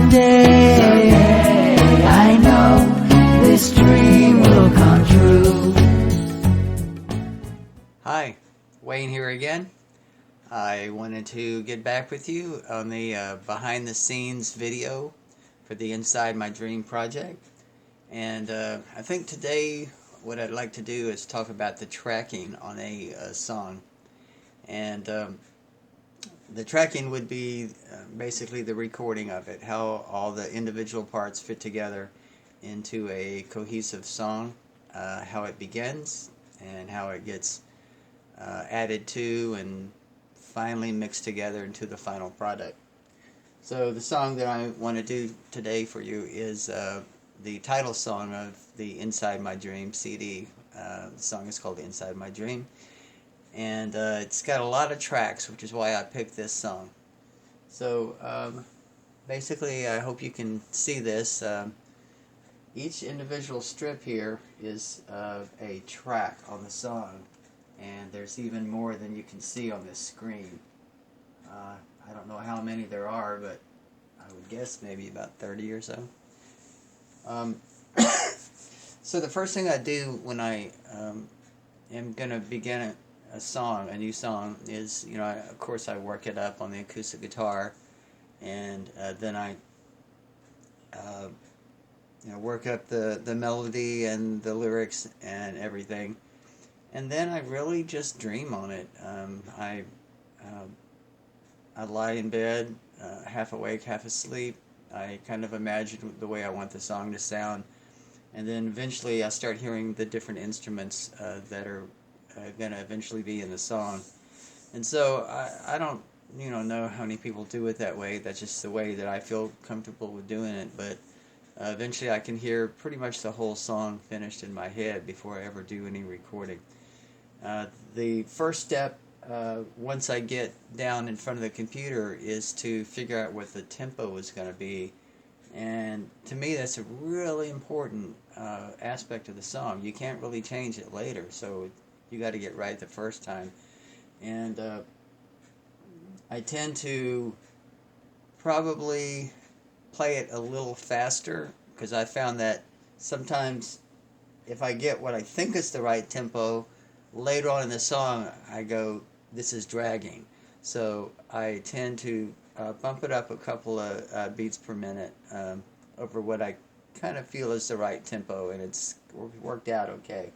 someday I know this dream will come true. Hi, Wayne here again. I wanted to get back with you on the behind the scenes video for the Inside My Dream project. And I think today what I'd like to do is talk about the tracking on a song. And the tracking would be basically the recording of it, how all the individual parts fit together into a cohesive song, how it begins and how it gets added to and finally mixed together into the final product. So the song that I want to do today for you is the title song of the Inside My Dream CD. The song is called Inside My Dream, and it's got a lot of tracks, which is why I picked this song. So basically, I hope you can see this. Each individual strip here is a track on the song, and there's even more than you can see on this screen. I don't know how many there are, but I would guess maybe about 30 or so. So the first thing I do when I am going to begin a new song, is, of course I work it up on the acoustic guitar, and then I work up the melody and the lyrics and everything. And then I really just dream on it. I lie in bed, half awake, half asleep. I kind of imagine the way I want the song to sound. And then eventually I start hearing the different instruments that are going to eventually be in the song. And so I don't know how many people do it that way. That's just the way that I feel comfortable with doing it. But eventually I can hear pretty much the whole song finished in my head before I ever do any recording. The first step, once I get down in front of the computer, is to figure out what the tempo is going to be. And to me, that's a really important aspect of the song. You can't really change it later, so you got to get right the first time. And I tend to probably play it a little faster, because I found that sometimes if I get what I think is the right tempo, later on in the song I go, this is dragging. So I tend to bump it up a couple of beats per minute over what I kind of feel is the right tempo, and it's worked out okay.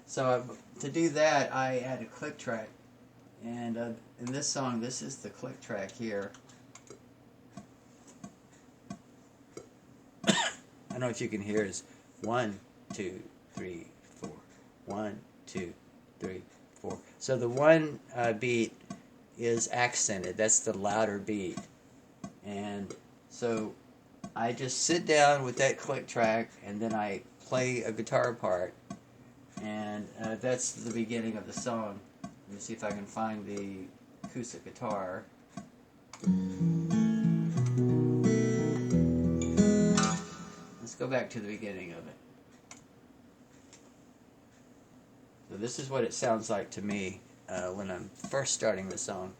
So to do that, I add a click track, and in this song, this is the click track here. I don't know if you can hear, it's 1, 2, 3, 4. 1, 2, 3, 4. So the one beat is accented. That's the louder beat. And so I just sit down with that click track, and then I play a guitar part, and that's the beginning of the song. Let me see if I can find the acoustic guitar. Let's go back to the beginning of it. So this is what it sounds like to me when I'm first starting the song.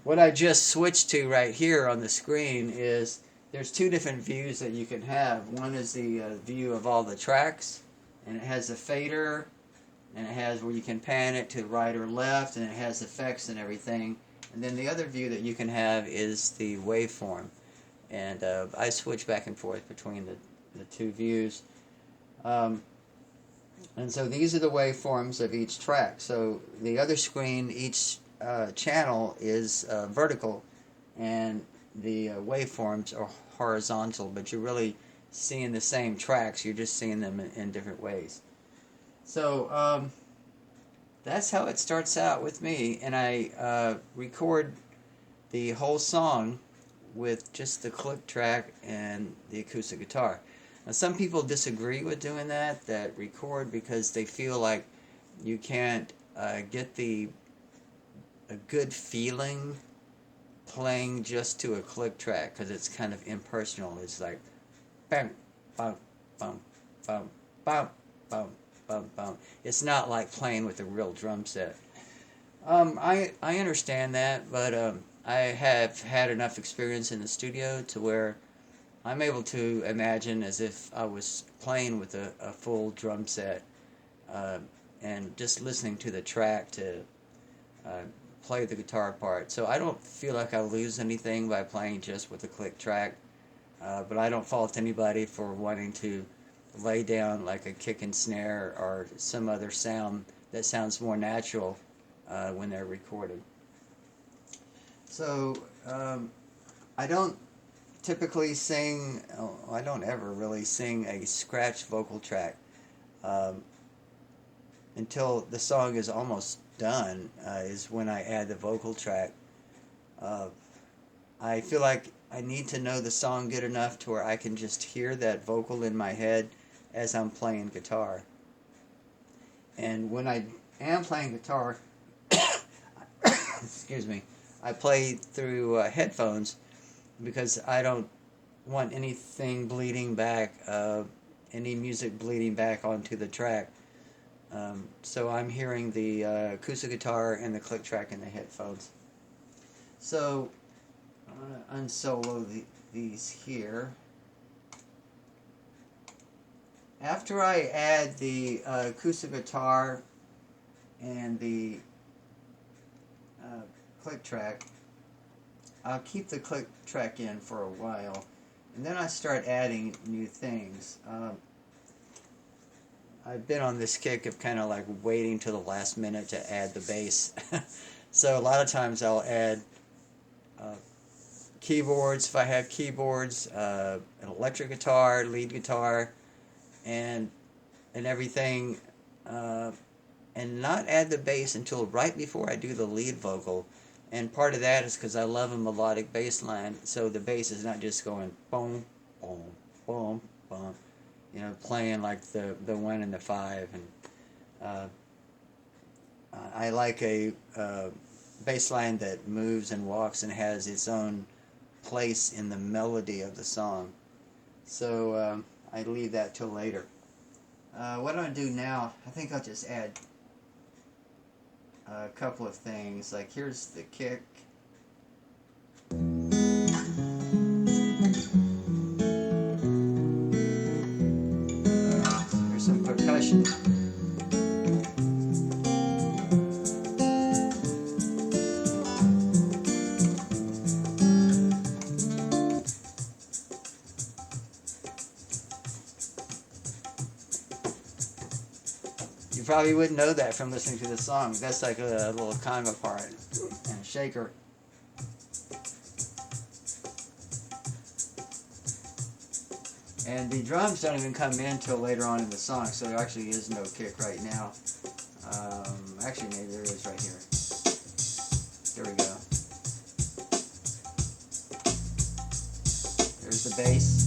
What I just switched to right here on the screen is there's two different views that you can have. One is the view of all the tracks, and it has a fader, and it has where you can pan it to right or left, and it has effects and everything. And then the other view that you can have is the waveform, and I switch back and forth between the two views. And so these are the waveforms of each track. So the other screen, each channel is vertical, and the waveforms are horizontal, but you're really seeing the same tracks, you're just seeing them in different ways. So that's how it starts out with me, and I record the whole song with just the click track and the acoustic guitar. Now, some people disagree with doing that record, because they feel like you can't get a good feeling playing just to a click track, because it's kind of impersonal. It's like bam, bum, bum, bum, bum, bum, bum, bum. It's not like playing with a real drum set. I understand that, but I have had enough experience in the studio to where I'm able to imagine as if I was playing with a full drum set, and just listening to the track to play the guitar part. So I don't feel like I lose anything by playing just with a click track, but I don't fault anybody for wanting to lay down like a kick and snare or some other sound that sounds more natural when they're recorded. So I don't typically sing, I don't ever really sing a scratch vocal track until the song is almost done, is when I add the vocal track. I feel like I need to know the song good enough to where I can just hear that vocal in my head as I'm playing guitar. And when I am playing guitar, excuse me, I play through headphones, because I don't want anything bleeding back, any music bleeding back onto the track. So I'm hearing the acoustic guitar and the click track in the headphones. So I'm going to unsolo these here. After I add the acoustic guitar and the click track, I'll keep the click track in for a while, and then I start adding new things. I've been on this kick of kind of like waiting till the last minute to add the bass. So a lot of times I'll add keyboards, if I have keyboards, an electric guitar, lead guitar, and everything, and not add the bass until right before I do the lead vocal. And part of that is because I love a melodic bass line, so the bass is not just going boom, boom, boom, boom, playing like the 1 and the 5. And I like a bass line that moves and walks and has its own place in the melody of the song. So I leave that till later. What I'm going to do now, I think I'll just add a couple of things. Like, here's the kick. Here's some percussion. You probably wouldn't know that from listening to the song. That's like a little conga part and a shaker. And the drums don't even come in till later on in the song, so there actually is no kick right now. Actually, maybe there is right here. There we go. There's the bass.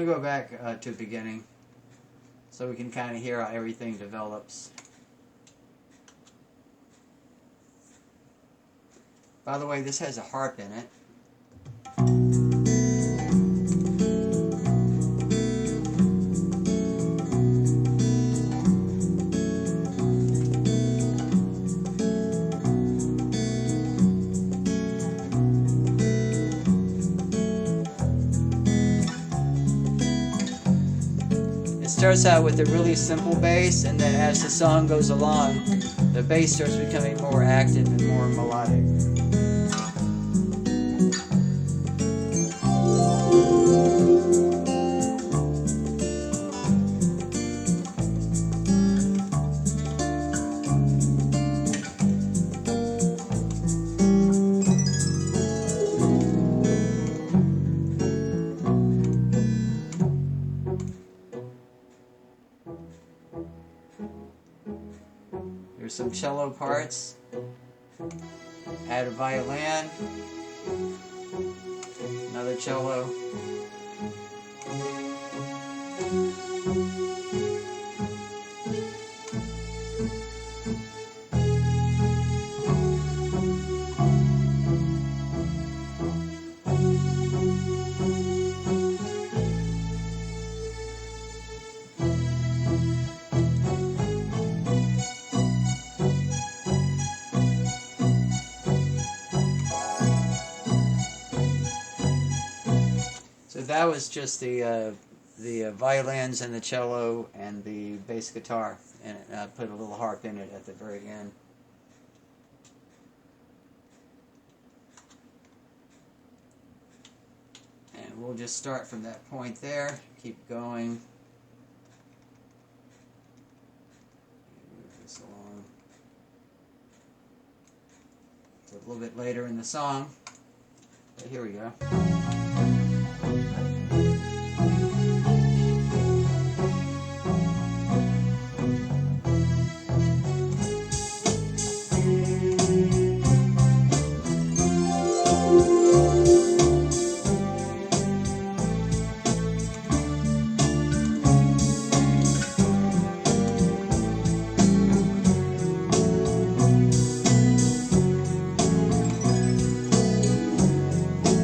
Go back to the beginning so we can kind of hear how everything develops. By the way, this has a harp in it. Starts out with a really simple bass, and then as the song goes along, the bass starts becoming more active and more melodic. There's some cello parts. Add a violin. Another cello. So that was just the violins and the cello and the bass guitar, and I put a little harp in it at the very end. And we'll just start from that point there, keep going. Move this along. It's a little bit later in the song, but here we go.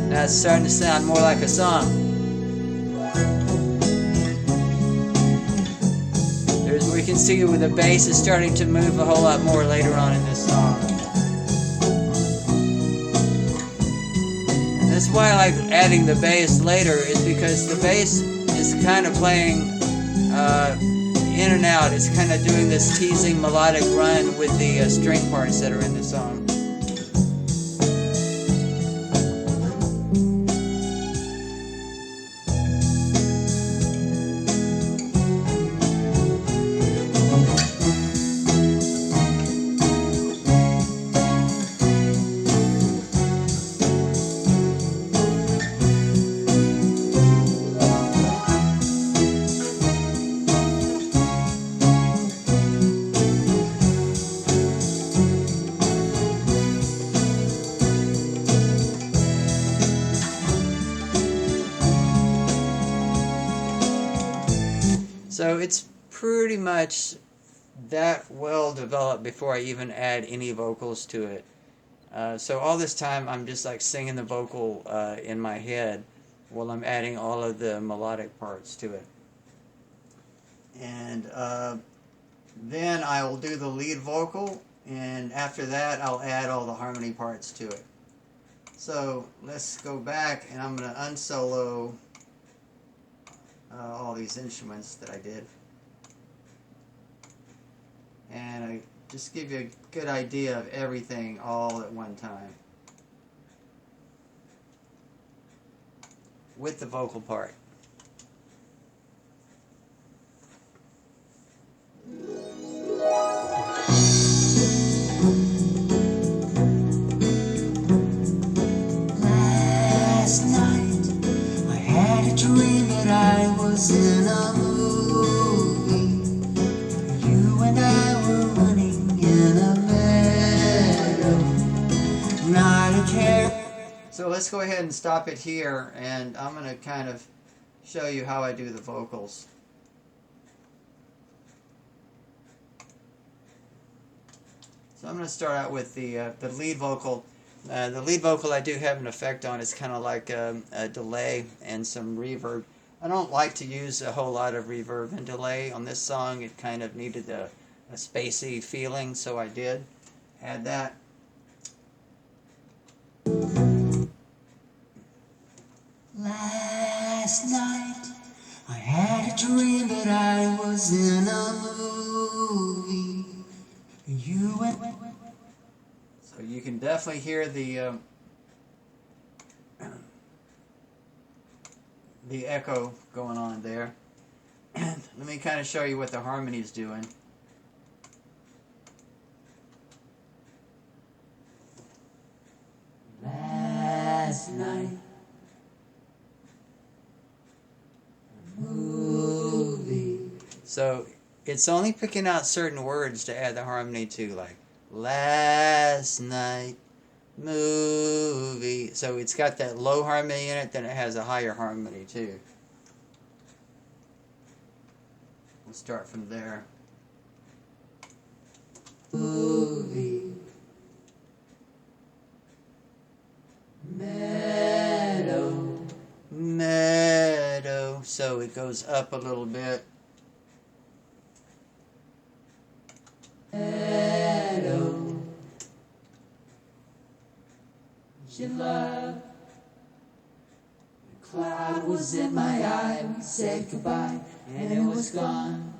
Now it's starting to sound more like a song. We can see where the bass is starting to move a whole lot more later on in this song. And that's why I like adding the bass later, is because the bass is kind of playing in and out. It's kind of doing this teasing melodic run with the string parts that are in the song. So it's pretty much that well developed before I even add any vocals to it. So all this time I'm just like singing the vocal in my head while I'm adding all of the melodic parts to it. And then I will do the lead vocal, and after that I'll add all the harmony parts to it. So let's go back, and I'm going to unsolo all these instruments that I did, and I just give you a good idea of everything all at one time with the vocal part. Last night I had a dream that I was in a movie. You and I were running in a meadow, not a care. So let's go ahead and stop it here, and I'm going to kind of show you how I do the vocals. So I'm going to start out with the lead vocal. The lead vocal I do have an effect on. It's kind of like a delay and some reverb. I don't like to use a whole lot of reverb and delay on this song. It kind of needed a spacey feeling, so I did add that. Last night I had a dream that I was in a movie. You and So you can definitely hear the echo going on there. Let me kind of show you what the harmony's doing. last night movie. So it's only picking out certain words to add the harmony to, like last night movie. So it's got that low harmony in it, then it has a higher harmony too. We'll start from there. Movie. Meadow. Meadow. So it goes up a little bit. Meadow. Your love. The cloud was in my eye. We said goodbye, and it was gone.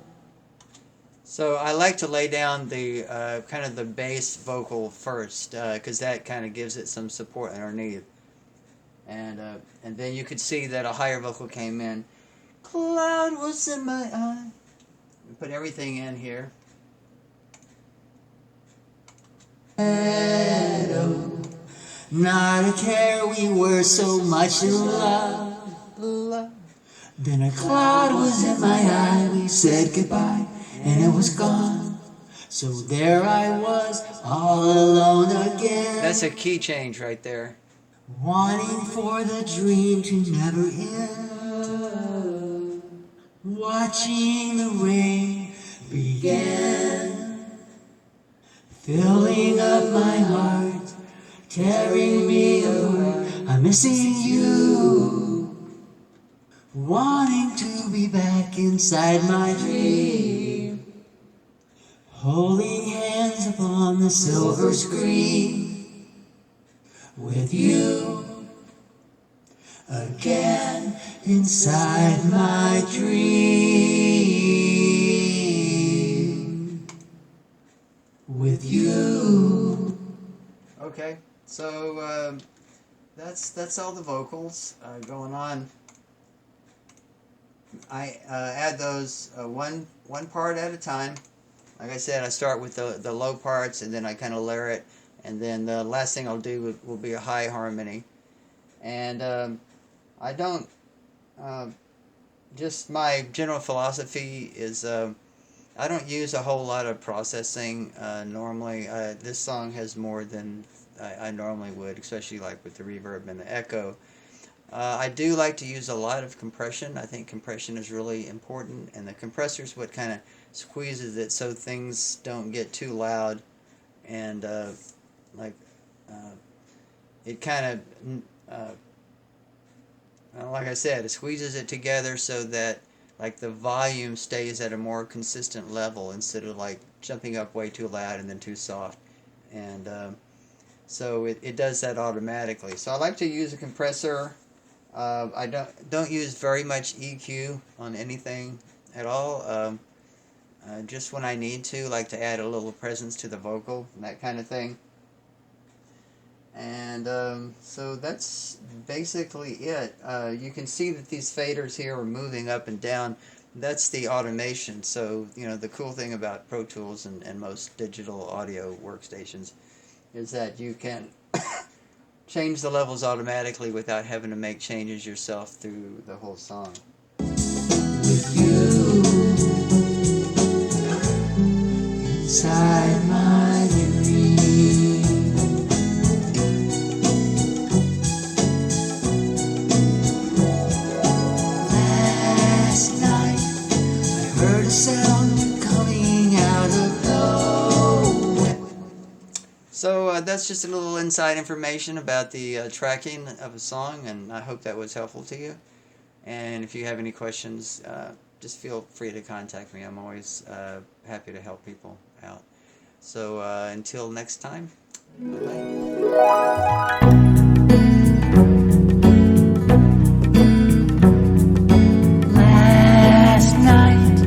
So I like to lay down the kind of the bass vocal first, because that kind of gives it some support underneath. And then you could see that a higher vocal came in. Cloud was in my eye. We put everything in here. Meadow, not a care, we were so much in love. Then a cloud was in my eye, we said goodbye, and it was gone. So there I was, all alone again. That's a key change right there. Wanting for the dream to never end. Watching the rain begin. Filling up my heart, tearing me apart. I'm missing you. Wanting to be back inside my dream. Holding hands upon the silver screen. With you again inside my dream. With you. Okay, so that's all the vocals going on. I add those one part at a time. Like I said, I start with the low parts, and then I kind of layer it, and then the last thing I'll do will be a high harmony. And I don't, just my general philosophy is I don't use a whole lot of processing normally. This song has more than I normally would, especially like with the reverb and the echo. I do like to use a lot of compression. I think compression is really important, and the compressor is what kind of squeezes it so things don't get too loud, and it kind of like I said, it squeezes it together so that like the volume stays at a more consistent level instead of like jumping up way too loud and then too soft, and so it does that automatically. So I like to use a compressor. I don't use very much EQ on anything at all. Just when I need to, like to add a little presence to the vocal and that kind of thing. And so that's basically it. You can see that these faders here are moving up and down. That's the automation. So, you know, the cool thing about Pro Tools and most digital audio workstations is that you can change the levels automatically without having to make changes yourself through the whole song. With you inside my dream. Last night I heard a sound coming out of nowhere. So that's just a little inside information about the tracking of a song, and I hope that was helpful to you. And if you have any questions, just feel free to contact me. I'm always happy to help people out. So until next time, bye-bye. Last night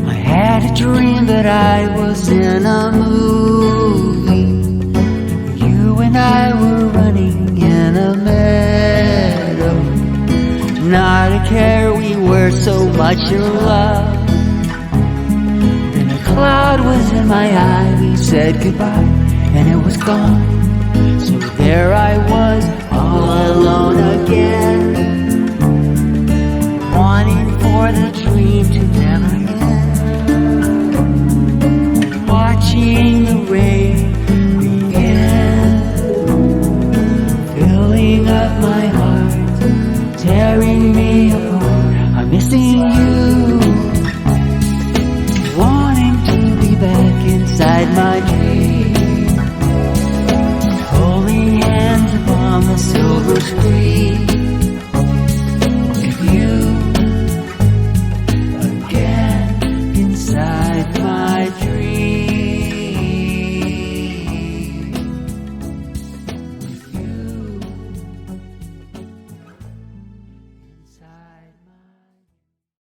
I had a dream that I was in a movie. You and I were running in a meadow. Not a care, we were so much in love. Then a cloud was in my eye, we said goodbye, and it was gone. So there I was, all alone again, wanting for the dream to never